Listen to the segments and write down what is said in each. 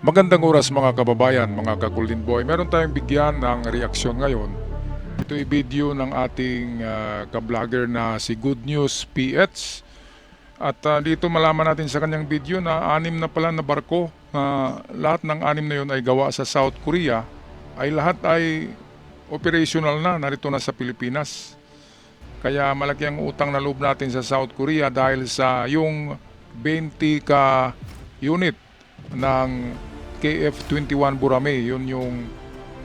Magandang oras mga kababayan, mga ka-Golden Boy. Meron tayong bigyan ng reaksyon ngayon. Ito'y video ng ating ka-vlogger na si Good News PH. At dito malaman natin sa kanyang video na 6 na pala na barko na lahat ng 6 na yun ay gawa sa South Korea. Ay lahat ay operational na, narito na sa Pilipinas. Kaya malaki ang utang na loob natin sa South Korea dahil sa yung 20 ka unit ng KF-21 Burame, yun yung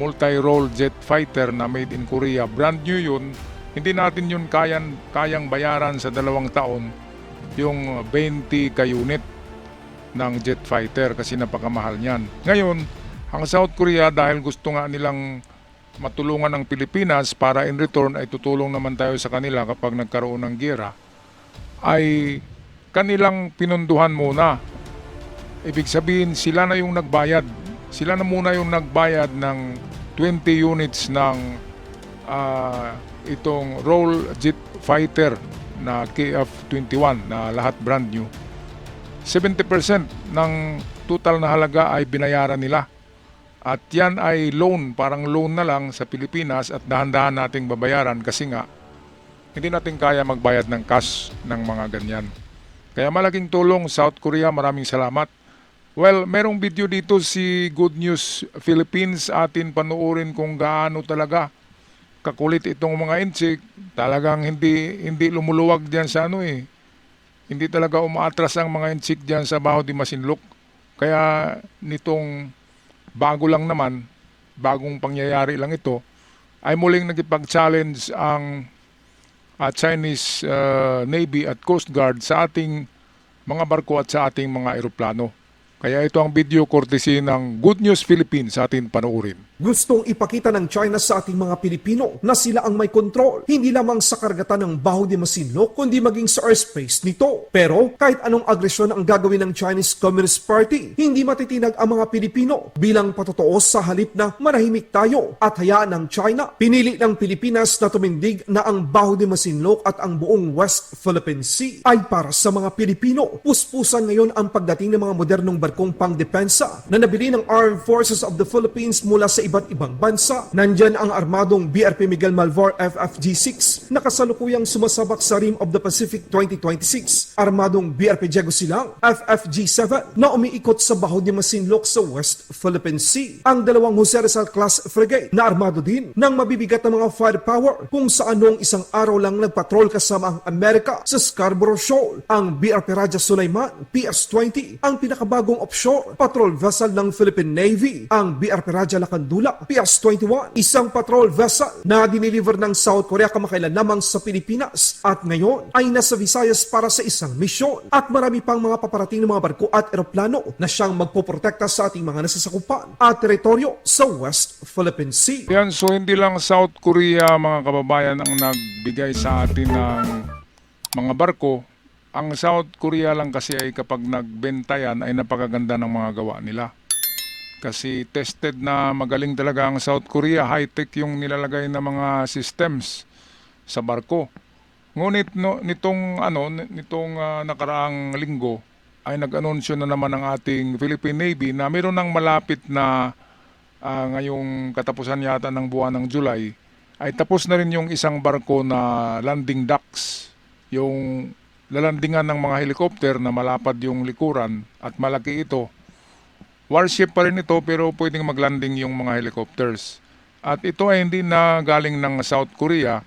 multi-role jet fighter na made in Korea. Brand new yun, hindi natin yun kayang bayaran sa 2 taon yung 20 ka unit ng jet fighter kasi napakamahal niyan. Ngayon, ang South Korea dahil gusto nga nilang matulungan ng Pilipinas para in return ay tutulong naman tayo sa kanila kapag nagkaroon ng giyera, ay kanilang pinunduhan muna. Ibig sabihin, sila na yung nagbayad. Sila na muna yung nagbayad ng 20 units ng itong role jet fighter na KF-21 na lahat brand new. 70% ng total na halaga ay binayaran nila. At yan ay loan, parang loan na lang sa Pilipinas at dahan-dahan nating babayaran kasi nga hindi natin kaya magbayad ng cash ng mga ganyan. Kaya malaking tulong South Korea, maraming salamat. Well, merong video dito si Good News Philippines, atin panuorin kung gaano talaga kakulit itong mga inchik. Talagang hindi lumuluwag diyan sa Hindi talaga umaatras ang mga inchik diyan sa Baho de Masinloc. Kaya nitong bago lang naman, bagong pangyayari lang ito, ay muling nagipag-challenge ang Chinese Navy at Coast Guard sa ating mga barko at sa ating mga eroplano. Kaya ito ang video courtesy ng Good News Philippines sa atin panoorin. Gustong ipakita ng China sa ating mga Pilipino na sila ang may kontrol, hindi lamang sa karagatan ng Baho de Masinloc, kundi maging sa airspace nito. Pero kahit anong agresyon ang gagawin ng Chinese Communist Party, hindi matitinag ang mga Pilipino bilang patotoo sa halip na manahimik tayo at hayaan ng China. Pinili ng Pilipinas na tumindig na ang Baho de Masinloc at ang buong West Philippine Sea ay para sa mga Pilipino. Puspusan ngayon ang pagdating ng mga modernong barkong pangdepensa na nabili ng Armed Forces of the Philippines mula sa iba't ibang bansa. Nandyan ang armadong BRP Miguel Malvar FFG-6 na kasalukuyang sumasabak sa Rim of the Pacific 2026. Armadong BRP Diego Silang FFG-7 na umiikot sa Baho de Masinloc sa West Philippine Sea. Ang dalawang Jose Rizal class frigate na armado din ng mabibigat na mga firepower kung saan noong isang araw lang nagpatrol kasama ang Amerika sa Scarborough Shoal. Ang BRP Raja Sulaiman PS-20 ang pinakabagong offshore patrol vessel ng Philippine Navy. Ang BRP Raja Lakandula PS-21, isang patrol vessel na diniliver ng South Korea kamakailan lamang sa Pilipinas at ngayon ay nasa Visayas para sa isang misyon. At marami pang mga paparating ng mga barko at eroplano na siyang magpoprotekta sa ating mga nasasakupan at teritoryo sa West Philippine Sea. Yan, so hindi lang South Korea mga kababayan ang nagbigay sa atin ng mga barko. Ang South Korea lang kasi ay kapag nagbenta yan ay napakaganda ng mga gawa nila. Kasi tested na magaling talaga ang South Korea, high-tech yung nilalagay na mga systems sa barko. Ngunit nitong nakaraang linggo ay nag-anunsyo na naman ang ating Philippine Navy na mayroon ng malapit na ngayong katapusan yata ng buwan ng July ay tapos na rin yung isang barko na landing docks, yung lalandingan ng mga helicopter na malapad yung likuran at malaki ito. Warship pa rin ito pero pwedeng maglanding yung mga helicopters. At ito ay hindi na galing ng South Korea,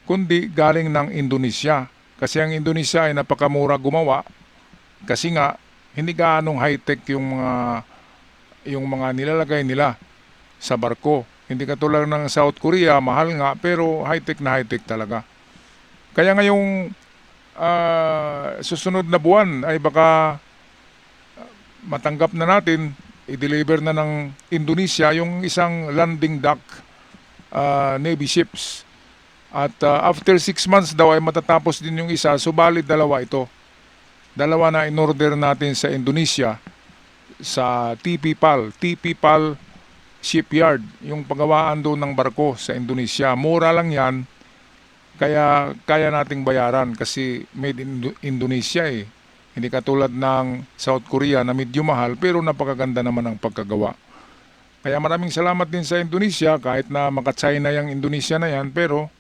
kundi galing ng Indonesia. Kasi ang Indonesia ay napakamura gumawa. Kasi nga, hindi gaanong high-tech yung mga nilalagay nila sa barko. Hindi katulad ng South Korea, mahal nga pero high-tech na high-tech talaga. Kaya ngayong susunod na buwan ay baka matanggap na natin, i-deliver na ng Indonesia yung isang landing dock Navy ships. At after 6 months daw ay matatapos din yung isa, subalit dalawa ito. Dalawa na in-order natin sa Indonesia sa TP PAL shipyard, yung paggawaan doon ng barko sa Indonesia. Mura lang yan, kaya kaya nating bayaran kasi made in Indonesia . Hindi katulad ng South Korea na medyo mahal pero napakaganda naman ang pagkagawa. Kaya maraming salamat din sa Indonesia kahit na maka-China yung Indonesia na yan pero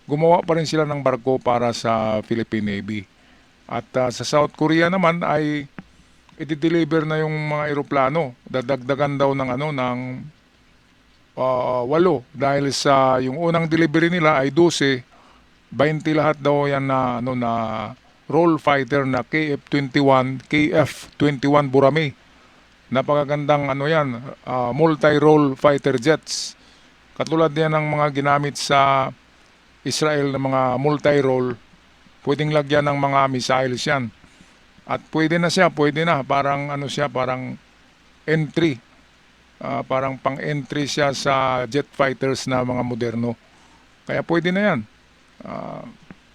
gumawa pa rin sila ng barko para sa Philippine Navy. At sa South Korea naman ay i-deliver na yung mga eroplano. Dadagdagan daw ng 8 dahil sa yung unang delivery nila ay 12, 20 lahat daw yan na role fighter na KF-21 Borame. Napakagandang multi-role fighter jets. Katulad yan ng mga ginamit sa Israel na mga multi-role, pwedeng lagyan ng mga missiles yan. At pwede na, parang parang entry. Parang pang-entry siya sa jet fighters na mga moderno. Kaya pwede na yan.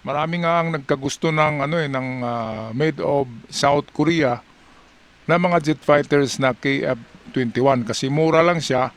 Marami nga ang nagkagusto ng made of South Korea na mga jet fighters na KF-21 kasi mura lang siya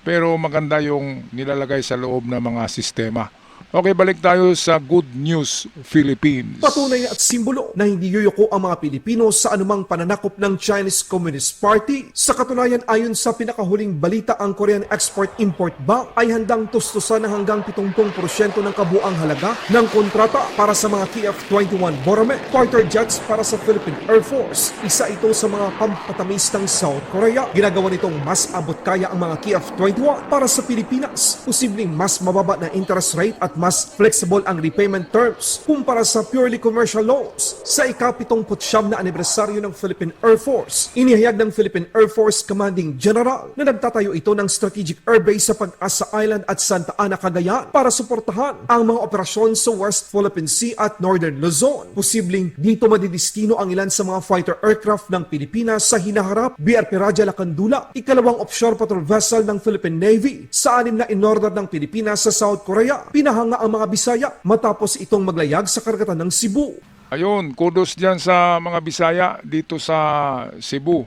pero maganda yung nilalagay sa loob ng mga sistema. Okay, balik tayo sa Good News Philippines. Patunay at simbolo na hindi yuyuko ang mga Pilipino sa anumang pananakop ng Chinese Communist Party. Sa katunayan, ayon sa pinakahuling balita, ang Korean Export-Import Bank ay handang tustusan ng hanggang 70% ng kabuang halaga ng kontrata para sa mga KF-21 Borame fighter jets para sa Philippine Air Force. Isa ito sa mga pampatamis ng South Korea. Ginagawa nitong mas abot kaya ang mga KF-21 para sa Pilipinas. Posibleng mas mababa na interest rate at mas flexible ang repayment terms kumpara sa purely commercial loans. Sa ika-79 na anibersaryo ng Philippine Air Force, inihayag ng Philippine Air Force Commanding General na nagtatayo ito ng strategic airbase sa Pag-asa Island at Santa Ana, Cagayan para suportahan ang mga operasyon sa West Philippine Sea at Northern Luzon. Posibleng dito madidistino ang ilan sa mga fighter aircraft ng Pilipinas sa hinaharap BRP Raja Lacandula, ikalawang offshore patrol vessel ng Philippine Navy sa 6 na inorder ng Pilipinas sa South Korea. Pinahanga ang mga Bisaya matapos itong maglayag sa karagatan ng Cebu. Ayun, kudos dyan sa mga Bisaya dito sa Cebu,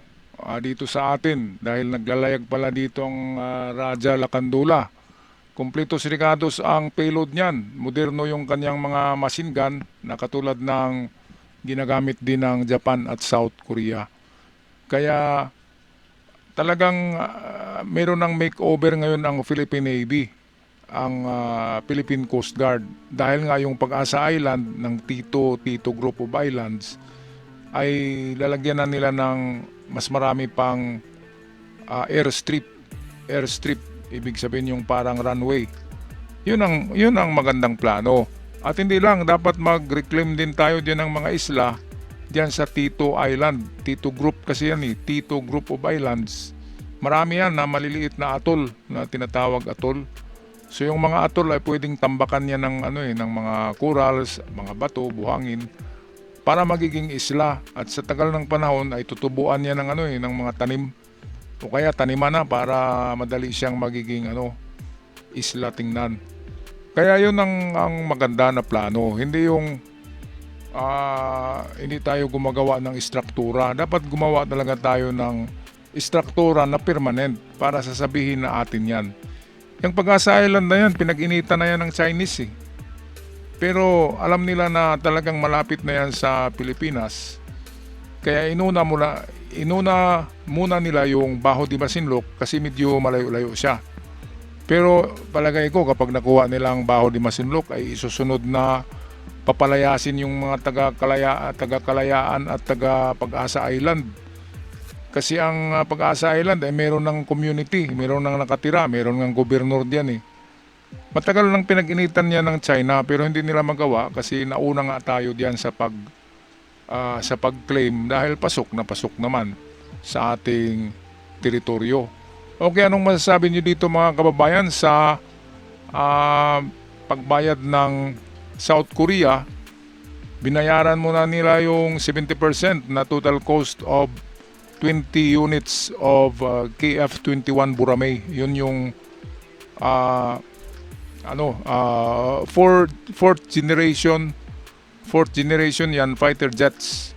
dito sa atin dahil naglalayag pala dito ang Raja Lacandula. Kompletos rigados ang payload niyan. Moderno yung kanyang mga machine gun na katulad ng ginagamit din ng Japan at South Korea. Kaya talagang meron ng makeover ngayon ang Philippine Navy, ang Philippine Coast Guard. Dahil nga yung Pag-asa Island ng Tito Group of Islands ay lalagyan na nila ng mas marami pang airstrip. Ibig sabihin yung parang runway. Yun ang magandang plano. At hindi lang, dapat mag-reclaim din tayo din ng mga isla diyan sa Tito Island. Tito Group kasi yan Tito Group of Islands. Marami yan na maliliit na atol na tinatawag atol. So yung mga atol ay pwedeng tambakan niya ng ng mga corals, mga bato, buhangin para magiging isla at sa tagal ng panahon ay tutubuan niya ng ng mga tanim o kaya taniman na para madali siyang magiging isla tingnan. Kaya yun ang maganda na plano. Hindi yung hindi tayo gumagawa ng istruktura. Dapat gumawa talaga tayo ng istruktura na permanent para sasabihin na atin yan. Yung Pag-asa Island na yan, pinag-initan na yan ng Chinese Pero alam nila na talagang malapit na yan sa Pilipinas. Kaya inuna muna nila yung Baho de Masinloc kasi medyo malayo-layo siya. Pero palagay ko kapag nakuha nila ang Baho de Masinloc ay isusunod na papalayasin yung mga taga-Kalayaan at taga-Pag-asa Island. Kasi ang Pag-asa Island ay meron ng community, meron ng nakatira, meron ng gobernur diyan Matagal nang pinag-initan niya ng China pero hindi nila magawa kasi nauna nga tayo diyan sa pag-claim dahil pasok naman sa ating teritoryo. Okay, anong masasabi niyo dito mga kababayan sa pagbayad ng South Korea? Binayaran muna nila yung 70% na total cost of 20 units of KF-21 Borame. Yun yung fourth generation yan fighter jets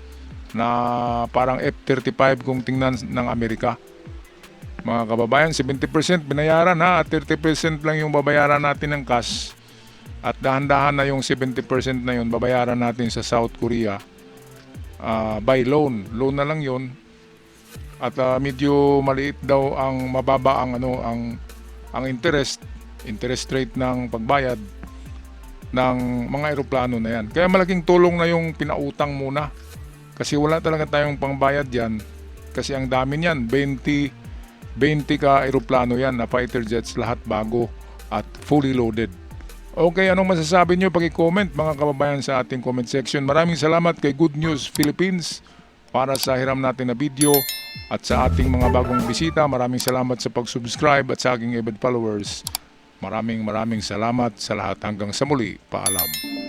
na parang F-35 kung tingnan ng Amerika. Mga kababayan, 70% binayaran at 30% lang yung babayaran natin ng cash. At dahan-dahan na yung 70% na yun babayaran natin sa South Korea. by loan. Loan na lang 'yon. At medyo maliit daw ang mababa ang ang interest rate ng pagbayad ng mga eroplano na yan. Kaya malaking tulong na yung pinautang muna. Kasi wala talaga tayong pangbayad yan. Kasi ang dami niyan, 20 ka eroplano yan na fighter jets, lahat bago at fully loaded. Okay, anong masasabi nyo? Pag-comment mga kababayan sa ating comment section. Maraming salamat kay Good News Philippines para sa hiram natin na video at sa ating mga bagong bisita. Maraming salamat sa pag-subscribe at sa aking avid followers. Maraming salamat sa lahat. Hanggang sa muli. Paalam.